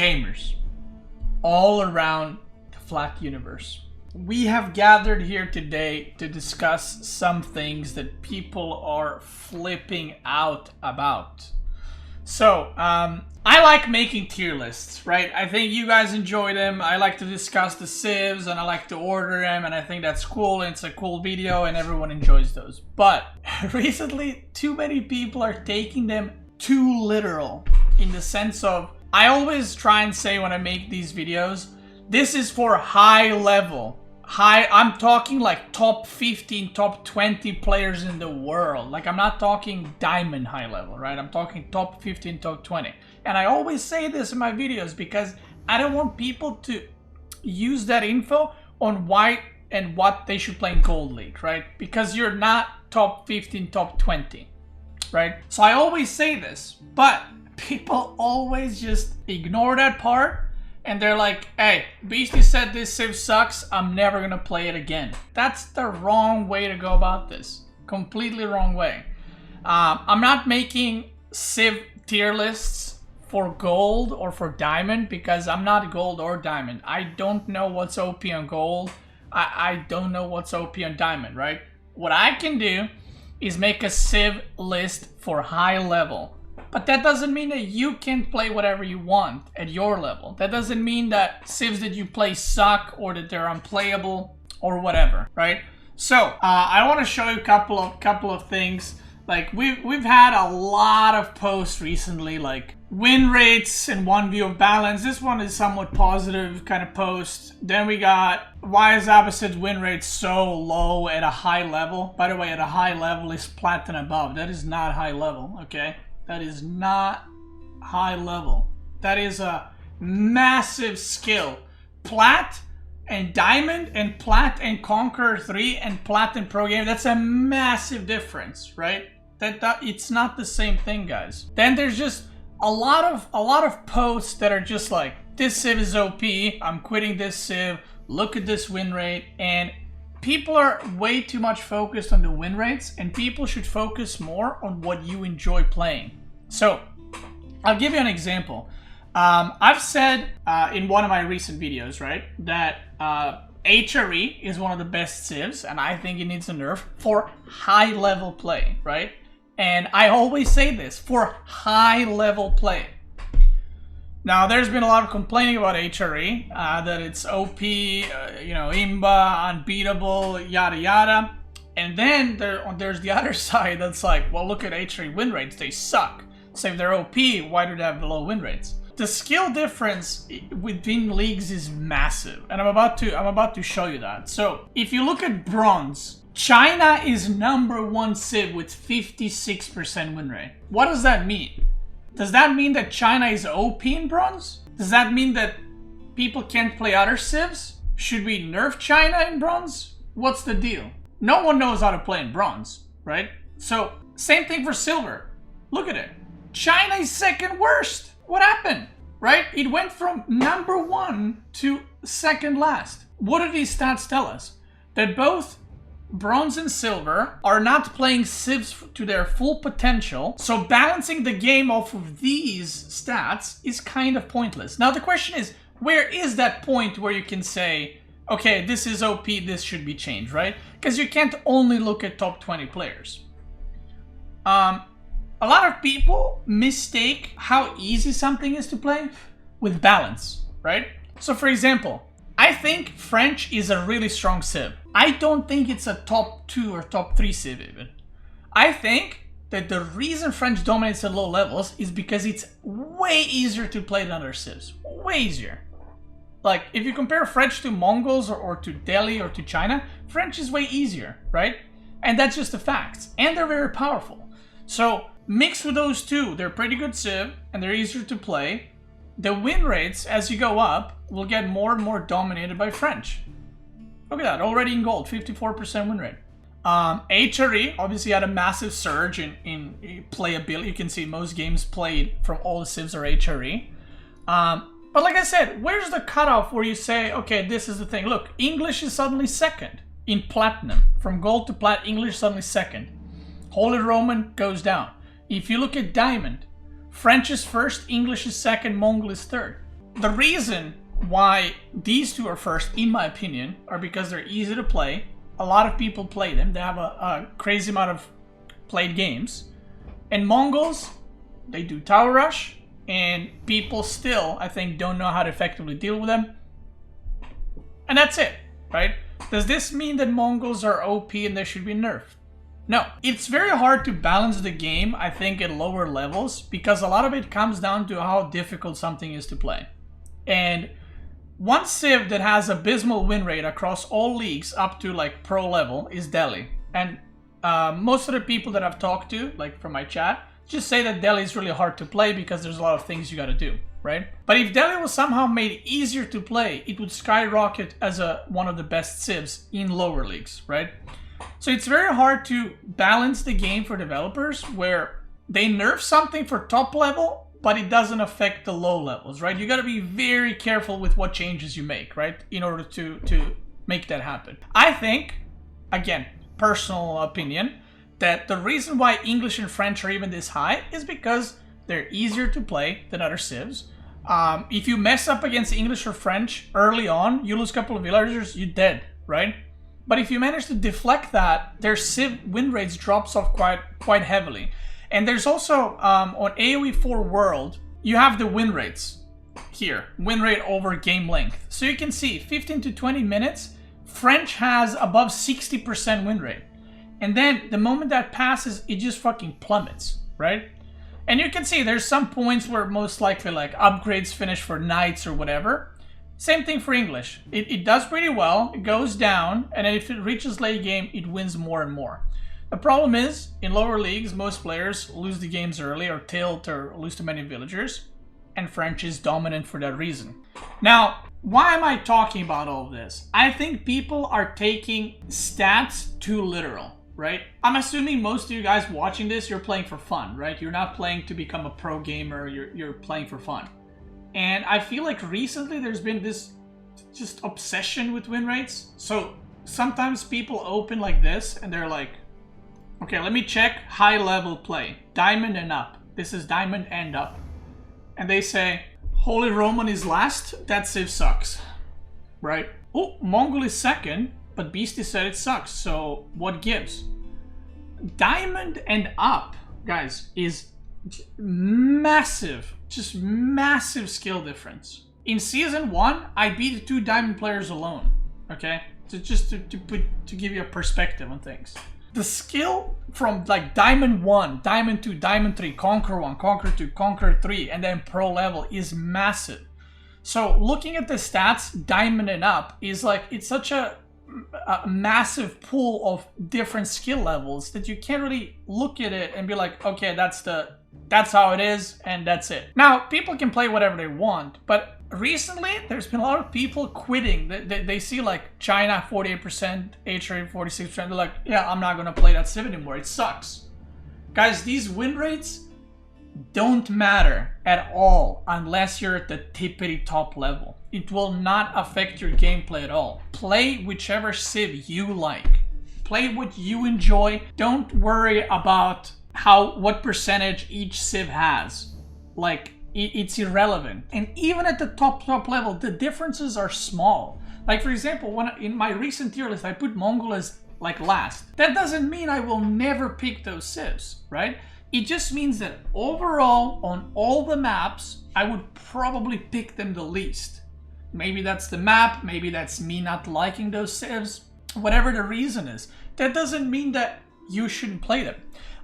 gamers all around the flat universe. We have gathered here today to discuss some things that people are flipping out about. So, I like making tier lists, right? I think you guys enjoy them. I like to discuss the civs and I like to order them, and I think that's cool and it's a cool video and everyone enjoys those. But recently, too many people are taking them too literal, in the sense of, I always try and say when I make these videos, this is for high level. I'm talking like top 15, top 20 players in the world. Like, I'm not talking diamond high level, right? I'm talking top 15, top 20. And I always say this in my videos because I don't want people to use that info on why and what they should play in Gold League, right? Because you're not top 15, top 20, right? So I always say this, but people always just ignore that part. And they're like, hey, Beasty said this civ sucks, I'm never gonna play it again. That's the wrong way to go about this. Completely wrong way. I'm not making civ tier lists for gold or for diamond because I'm not gold or diamond. I don't know what's OP on gold. I don't know what's OP on diamond, right? What I can do is make a civ list for high level. But that doesn't mean that you can play whatever you want at your level. That doesn't mean that civs that you play suck or that they're unplayable or whatever, right? So I want to show you a couple of things. Like we've had a lot of posts recently, like win rates and 1v of balance. This one is somewhat positive kind of post. Then we got why is Abbasid's win rate so low at a high level? By the way, at a high level is plat and above. That is not high level, okay? That is not high level. That is a massive skill. Plat and Diamond and Plat and Conqueror 3 and Plat and Pro Game, that's a massive difference, right? That it's not the same thing, guys. Then there's just a lot of posts that are just like, this civ is OP, I'm quitting this civ, look at this win rate, and people are way too much focused on the win rates, and people should focus more on what you enjoy playing. So, I'll give you an example. I've said in one of my recent videos, right, that HRE is one of the best civs, and I think it needs a nerf for high level play, right? And I always say this, for high level play. Now, there's been a lot of complaining about HRE, that it's OP, you know, imba, unbeatable, yada yada. And then there's the other side that's like, well, look at HRE win rates, they suck. So if they're OP, why do they have low win rates? The skill difference within leagues is massive, and I'm about to show you that. So if you look at bronze, China is #1 civ with 56% win rate. What does that mean? Does that mean that China is OP in bronze? Does that mean that people can't play other civs? Should we nerf China in bronze? What's the deal? No one knows how to play in bronze, right? So, same thing for silver. Look at it. China is second worst. What happened? Right? It went from #1 to second last. What do these stats tell us? That both bronze and silver are not playing civs to their full potential, so balancing the game off of these stats is kind of pointless. Now the question is, where is that point where you can say, okay, this is OP, this should be changed, right? Because you can't only look at top 20 players. A lot of people mistake how easy something is to play with balance, right? So for example, I think French is a really strong civ. I don't think it's a top 2 or top 3 civ even. I think that the reason French dominates at low levels is because it's way easier to play than other civs. Way easier. Like, if you compare French to Mongols or to Delhi or to China, French is way easier, right? And that's just the facts. And they're very powerful. So, mixed with those two, they're pretty good civ, and they're easier to play. The win rates, as you go up, will get more and more dominated by French. Look at that, already in gold, 54% win rate. HRE obviously had a massive surge in playability. You can see most games played from all the civs are HRE. But like I said, where's the cutoff where you say, okay, this is the thing. Look, English is suddenly second in platinum. From gold to plat, English suddenly second. Holy Roman goes down. If you look at diamond, French is first, English is second, Mongol is third. the reason why these two are first, in my opinion, are because they're easy to play. A lot of people play them. They have a crazy amount of played games. And Mongols, they do tower rush, and people still, I think, don't know how to effectively deal with them. And that's it, right? Does this mean that Mongols are OP and they should be nerfed? No. It's very hard to balance the game, I think, at lower levels, because a lot of it comes down to how difficult something is to play. And one civ that has abysmal win rate across all leagues up to like pro level is Delhi. And most of the people that I've talked to, like from my chat, just say that Delhi is really hard to play because there's a lot of things you gotta do, right? But if Delhi was somehow made easier to play, it would skyrocket as one of the best civs in lower leagues, right? So it's very hard to balance the game for developers where they nerf something for top level, but it doesn't affect the low levels, right? You gotta be very careful with what changes you make, right? In order to make that happen. I think, again, personal opinion, that the reason why English and French are even this high is because they're easier to play than other civs. If you mess up against English or French early on, you lose a couple of villagers, you're dead, right? But if you manage to deflect that, their civ win rates drops off quite heavily. And there's also, on AoE 4 World, you have the win rates here. Win rate over game length. So you can see 15 to 20 minutes, French has above 60% win rate. And then the moment that passes, it just fucking plummets, right? And you can see there's some points where most likely like upgrades finish for knights or whatever. Same thing for English. It does pretty well, it goes down, and then if it reaches late game, it wins more and more. The problem is, in lower leagues, most players lose the games early or tilt or lose too many villagers, and French is dominant for that reason. Now, why am I talking about all of this? I think people are taking stats too literal, right? I'm assuming most of you guys watching this, you're playing for fun, right? You're not playing to become a pro gamer, you're playing for fun. And I feel like recently there's been this just obsession with win rates. So sometimes people open like this and they're like, okay, let me check high level play. Diamond and up. This is diamond and up. And they say, Holy Roman is last, that civ sucks. Right? Oh, Mongol is second, but Beastyqt said it sucks, so what gives? Diamond and up, guys, is massive. Just massive skill difference. In season 1, I beat 2 diamond players alone. Okay? So just to give you a perspective on things. The skill from like Diamond 1, Diamond 2, Diamond 3, Conquer 1, Conquer 2, Conquer 3, and then Pro level is massive. So looking at the stats, Diamond and up, is like, it's such a massive pool of different skill levels that you can't really look at it and be like, okay, that's how it is, and that's it. Now, people can play whatever they want, but recently, there's been a lot of people quitting. They see like China 48%, HRA 46%. They're like, yeah, I'm not gonna play that civ anymore. It sucks. Guys, these win rates don't matter at all unless you're at the tippity top level. It will not affect your gameplay at all. Play whichever civ you like. Play what you enjoy. Don't worry about what percentage each civ has. Like, it's irrelevant. And even at the top level, the differences are small. Like, for example, in my recent tier list, I put Mongol as like last. That doesn't mean I will never pick those civs, right? It just means that overall, on all the maps, I would probably pick them the least. Maybe that's the map, maybe that's me not liking those civs, whatever the reason is. That doesn't mean that you shouldn't play them.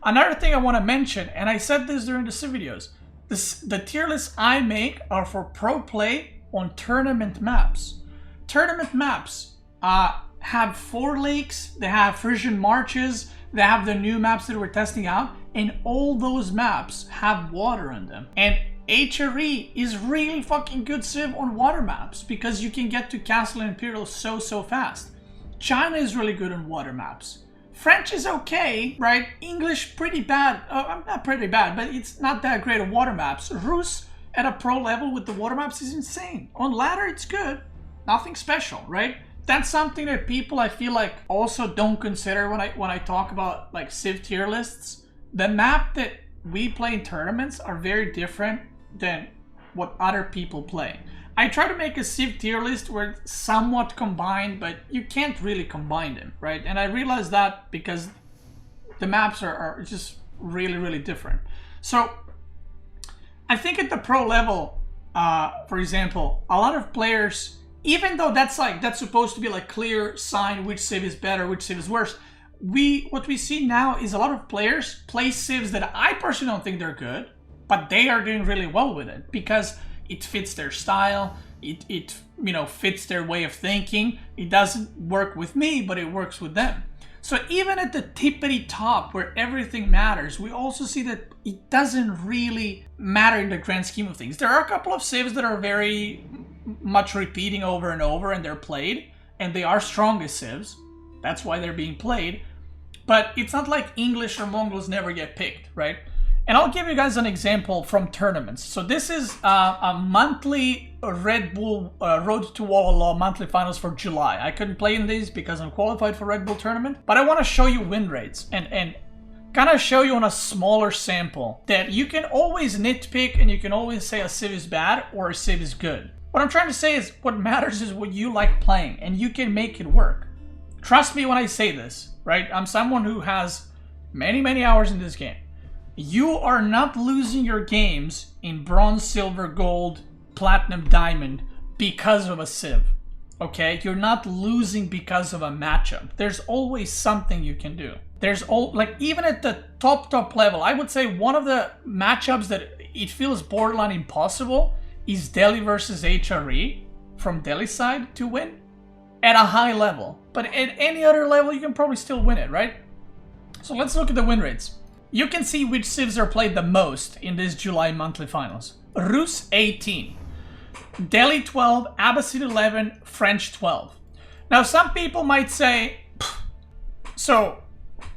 Another thing I want to mention, and I said this during the civ videos, the tier lists I make are for pro play on tournament maps. Tournament maps have 4 lakes, they have Frisian marches, they have the new maps that we're testing out, and all those maps have water in them. And HRE is really fucking good civ on water maps because you can get to Castle and Imperial so fast. China is really good on water maps. French is okay, right? English pretty bad. Not pretty bad, but it's not that great at water maps. Rus at a pro level with the water maps is insane. On ladder, it's good. Nothing special, right? That's something that people, I feel like, also don't consider when I talk about like civ tier lists. The map that we play in tournaments are very different than what other people play. I try to make a Civ tier list where it's somewhat combined, but you can't really combine them, right? And I realized that because the maps are just really, really different. So I think at the pro level, for example, a lot of players, even though that's supposed to be like clear sign which civ is better, which civ is worse, what we see now is a lot of players play civs that I personally don't think they're good, but they are doing really well with it because it fits their style, it fits their way of thinking. It doesn't work with me, but it works with them. So even at the tippity top where everything matters, we also see that it doesn't really matter in the grand scheme of things. There are a couple of civs that are very much repeating over and over, and they're played, and they are strongest civs. That's why they're being played. But it's not like English or Mongols never get picked, right? And I'll give you guys an example from tournaments. So this is a monthly Red Bull Road to Walla monthly finals for July. I couldn't play in these because I'm qualified for Red Bull tournament, but I want to show you win rates and kind of show you on a smaller sample that you can always nitpick and you can always say a civ is bad or a civ is good. What I'm trying to say is what matters is what you like playing, and you can make it work. Trust me when I say this, right? I'm someone who has many, many hours in this game. You are not losing your games in bronze, silver, gold, platinum, diamond because of a civ, okay? You're not losing because of a matchup. There's always something you can do. Even at the top level, I would say one of the matchups that it feels borderline impossible is Delhi versus HRE from Delhi side to win at a high level. But at any other level, you can probably still win it, right? So let's look at the win rates. You can see which civs are played the most in this July monthly finals. Rus 18, Delhi 12, Abbasid 11, French 12. Now some people might say, so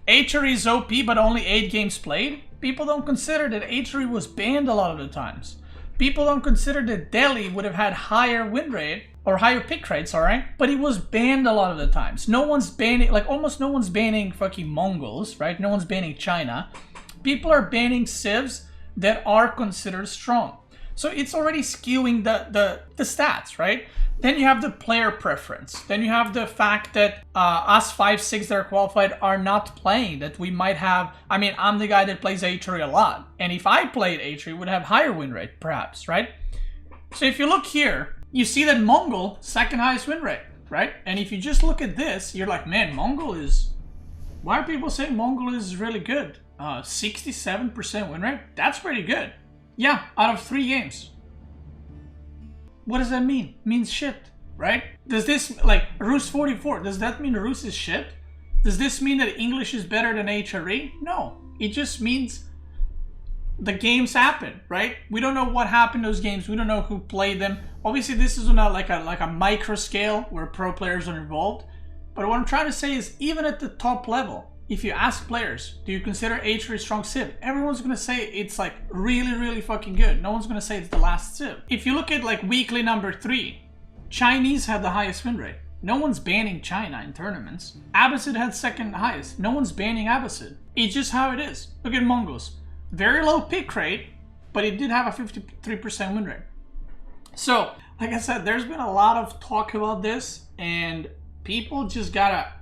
HRE is OP but only 8 games played? People don't consider that HRE was banned a lot of the times. People don't consider that Delhi would have had higher win rate, or higher pick rates, alright? But it was banned a lot of the times. No one's banning, almost no one's banning fucking Mongols, right? No one's banning China. People are banning civs that are considered strong. So it's already skewing the stats, right? Then you have the player preference. Then you have the fact that us 5-6 that are qualified are not playing, that we might have, I'm the guy that plays HRE a lot. And if I played HRE, would have higher win rate, perhaps, right? So if you look here, you see that Mongol, second highest win rate, right? And if you just look at this, you're like, man, Mongol is... Why are people saying Mongol is really good? 67% win rate? That's pretty good. Yeah, out of 3 games. What does that mean? It means shit, right? Does this, Rus 44, does that mean Rus is shit? Does this mean that English is better than HRE? No. It just means the games happen, right? We don't know what happened in those games. We don't know who played them. Obviously, this is not like a micro scale where pro players are involved. But what I'm trying to say is, even at the top level, if you ask players, do you consider HRE a strong civ? Everyone's going to say it's really, really fucking good. No one's going to say it's the last civ. If you look at weekly number 3, Chinese had the highest win rate. No one's banning China in tournaments. Abbasid had second highest. No one's banning Abbasid. It's just how it is. Look at Mongols. Very low pick rate, but it did have a 53% win rate. So, like I said, there's been a lot of talk about this, and people just gotta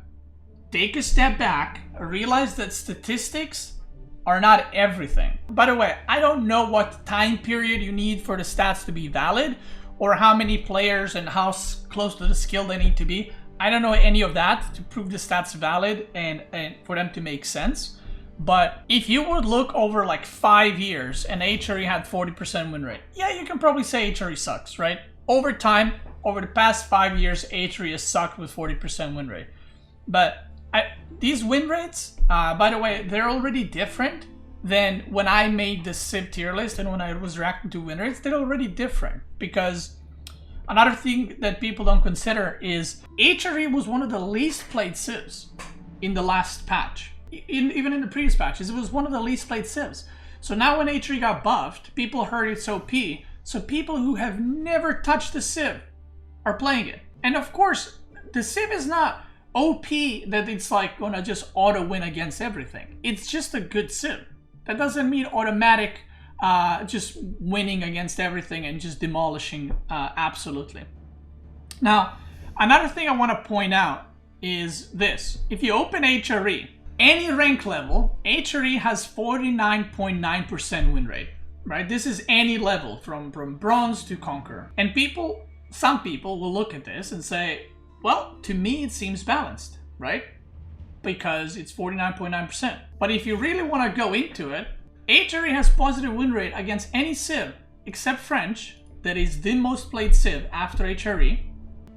take a step back, realize that statistics are not everything. By the way, I don't know what time period you need for the stats to be valid, or how many players and how close to the skill they need to be. I don't know any of that to prove the stats valid and for them to make sense. But if you would look over 5 years and HRE had 40% win rate, yeah, you can probably say HRE sucks, right? Over time, over the past 5 years, HRE has sucked with 40% win rate. But these win rates, by the way, they're already different than when I made the Civ tier list and when I was reacting to win rates. They're already different because another thing that people don't consider is HRE was one of the least played civs in the last patch. Even in the previous patches, it was one of the least played civs. So now when HRE got buffed, people heard it's OP. So people who have never touched the civ are playing it. And of course, the civ is not OP that it's gonna just auto win against everything. It's just a good civ. That doesn't mean automatic just winning against everything and just demolishing absolutely. Now, another thing I want to point out is this. If you open HRE, any rank level, HRE has 49.9% win rate, right? This is any level from bronze to conqueror. And some people will look at this and say, well, to me it seems balanced, right? Because it's 49.9%. But if you really want to go into it, HRE has positive win rate against any civ except French, that is the most played civ after HRE,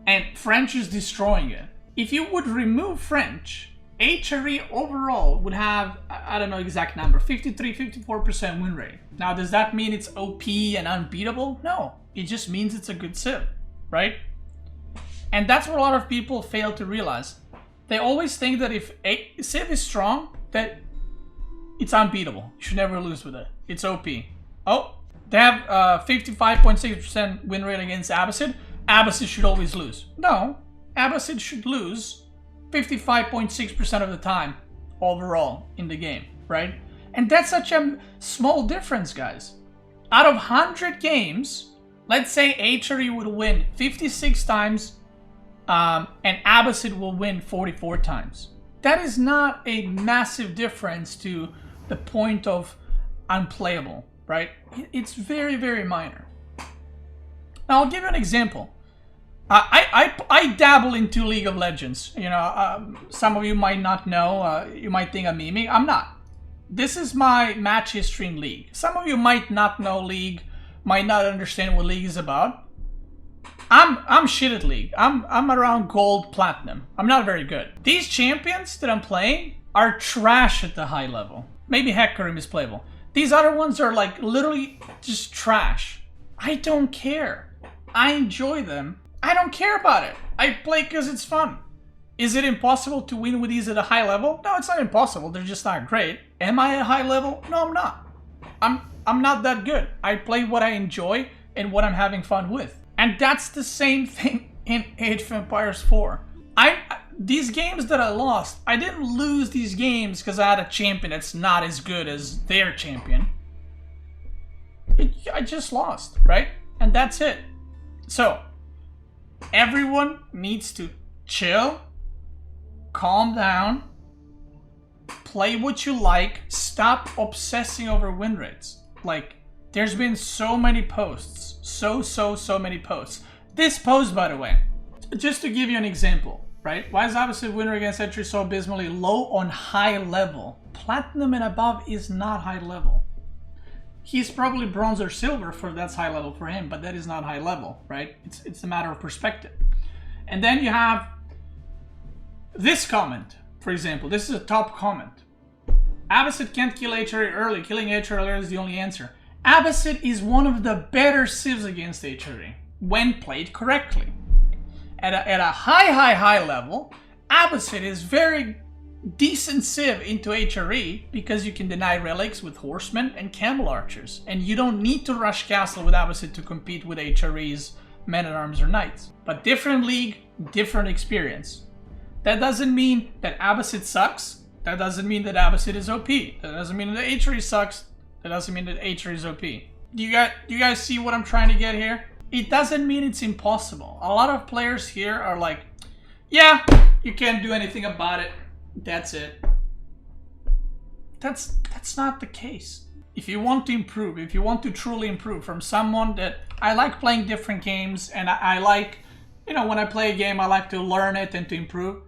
and French is destroying it. If you would remove French, HRE overall would have, I don't know exact number, 53-54% win rate. Now, does that mean it's OP and unbeatable? No, it just means it's a good civ, right? And that's what a lot of people fail to realize. They always think that if a civ is strong, that it's unbeatable. You should never lose with it. It's OP. Oh, they have 55.6% win rate against Abbasid. Abbasid should always lose. No, Abbasid should lose 55.6% of the time overall in the game, right? And that's such a small difference, guys. Out of 100 games, let's say HRE would win 56 times and Abbasid will win 44 times. That is not a massive difference to the point of unplayable, right? It's very, very minor. Now, I'll give you an example. I dabble into League of Legends. You know, some of you might not know. You might think I'm memeing. I'm not. This is my match history in League. Some of you might not know League, might not understand what League is about. I'm shit at League. I'm around gold, platinum. I'm not very good. These champions that I'm playing are trash at the high level. Maybe Hecarim is playable. These other ones are like literally just trash. I don't care. I enjoy them. I don't care about it. I play because it's fun. Is it impossible to win with these at a high level? No, it's not impossible. They're just not great. Am I at a high level? No, I'm not. I'm not that good. I play what I enjoy and what I'm having fun with. And that's the same thing in Age of Empires 4. These games that I lost, I didn't lose these games because I had a champion that's not as good as their champion. I just lost, right? And that's it. So, everyone needs to chill, calm down, play what you like, stop obsessing over win rates. Like, there's been so many posts, so many posts. This post, by the way, just to give you an example, right? Why is Abbasid winner against entry so abysmally low on high level? Platinum and above is not high level. He's probably bronze or silver for that's high level for him, but that is not high level, right? It's a matter of perspective. And then you have this comment, for example. This is a top comment. Abbasid can't kill HRE early. Killing HRE earlier is the only answer. Abbasid is one of the better civs against HRE when played correctly. At a high level, Abbasid is very decent civ into HRE because you can deny relics with horsemen and camel archers, and you don't need to rush castle with Abbasid to compete with HRE's men-at-arms or knights. But different league, different experience. That doesn't mean that Abbasid sucks. That doesn't mean that Abbasid is OP. That doesn't mean that HRE sucks. That doesn't mean that HRE is OP. Do you guys see what I'm trying to get here? It doesn't mean it's impossible. A lot of players here are like, yeah, you can't do anything about it. That's it. That's not the case. If you want to improve, if you want to truly improve from someone that I like playing different games and I like, you know, when I play a game, I like to learn it and to improve.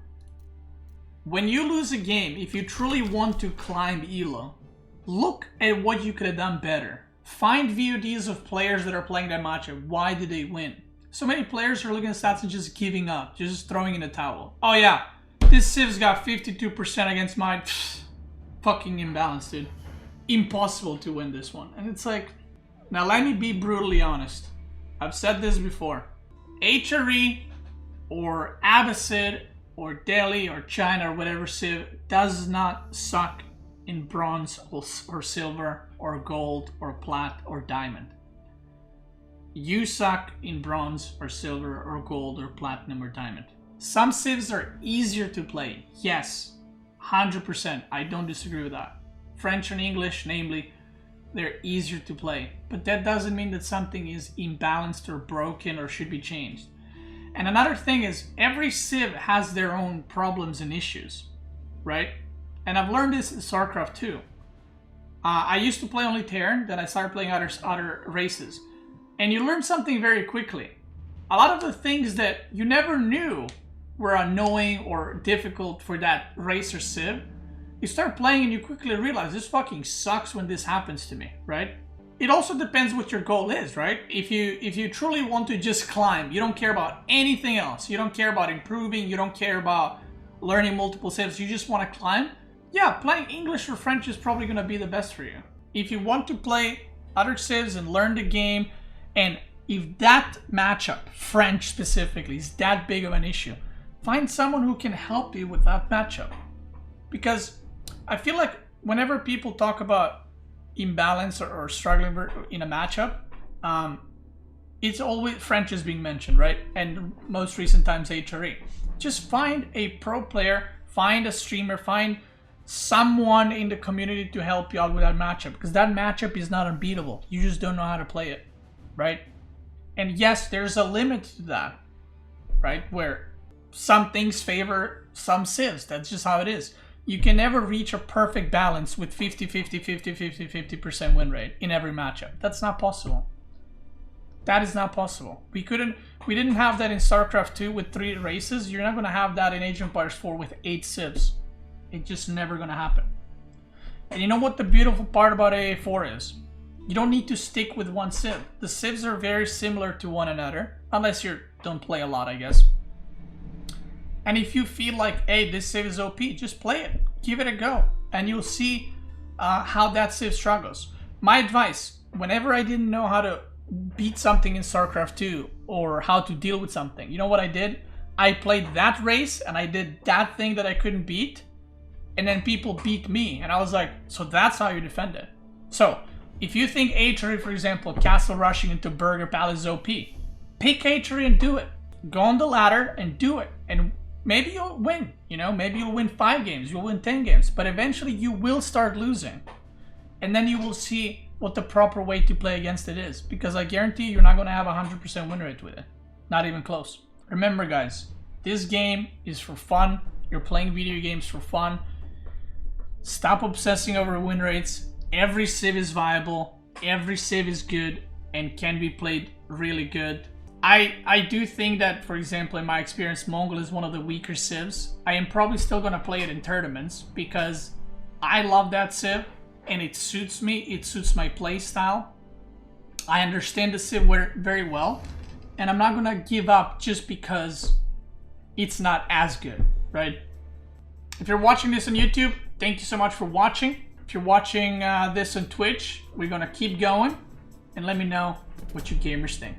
When you lose a game, if you truly want to climb ELO, look at what you could have done better. Find VODs of players that are playing that match and why did they win. So many players are looking at stats and just giving up, just throwing in the towel. Oh yeah, this Civ's got 52% against mine. Fucking imbalance, dude. Impossible to win this one. And it's like, now let me be brutally honest. I've said this before. HRE or Abbasid or Delhi or China or whatever Civ does not suck in bronze or silver or gold or plat or diamond. You suck in bronze or silver or gold or platinum or diamond. Some civs are easier to play. Yes, 100%. I don't disagree with that. French and English, namely, they're easier to play. But that doesn't mean that something is imbalanced or broken or should be changed. And another thing is, every civ has their own problems and issues, right? And I've learned this in StarCraft 2. I used to play only Terran, then I started playing other races. And you learn something very quickly. A lot of the things that you never knew were annoying or difficult for that race or civ, you start playing and you quickly realize this fucking sucks when this happens to me, right? It also depends what your goal is, right? If you truly want to just climb, you don't care about anything else. You don't care about improving, you don't care about learning multiple civs, you just want to climb. Yeah, playing English or French is probably going to be the best for you. If you want to play other civs and learn the game, and if that matchup, French specifically, is that big of an issue, find someone who can help you with that matchup. Because I feel like whenever people talk about imbalance or struggling in a matchup, it's always French is being mentioned, right? And most recent times HRE. Just find a pro player, find a streamer, find someone in the community to help you out with that matchup, because that matchup is not unbeatable. You just don't know how to play it, right? And yes, there's a limit to that, right? Where some things favor some civs. That's just how it is. You can never reach a perfect balance with 50% win rate in every matchup. That's not possible. That is not possible. We didn't have that in StarCraft 2 with 3 races. You're not going to have that in Age of Empires 4 with 8 civs. It's just never going to happen. And you know what the beautiful part about AA4 is? You don't need to stick with one civ. The civs are very similar to one another, unless you don't play a lot, I guess. And if you feel like, hey, this civ is OP, just play it. Give it a go. And you'll see how that civ struggles. My advice, whenever I didn't know how to beat something in StarCraft 2 or how to deal with something, you know what I did? I played that race and I did that thing that I couldn't beat. And then people beat me. And I was like, so that's how you defend it. So, if you think HRE, for example, castle rushing into Burger Palace is OP, pick HRE and do it. Go on the ladder and do it. And maybe you'll win, you know, maybe you'll win 5 games, you'll win 10 games, but eventually you will start losing. And then you will see what the proper way to play against it is, because I guarantee you're not going to have a 100% win rate with it. Not even close. Remember guys, this game is for fun. You're playing video games for fun. Stop obsessing over win rates. Every civ is viable, every civ is good and can be played really good. I do think that, for example, in my experience, Mongol is one of the weaker civs. I am probably still going to play it in tournaments because I love that civ and it suits me. It suits my play style. I understand the civ very well, and I'm not going to give up just because it's not as good, right? If you're watching this on YouTube, thank you so much for watching. If you're watching this on Twitch, we're going to keep going, and let me know what you gamers think.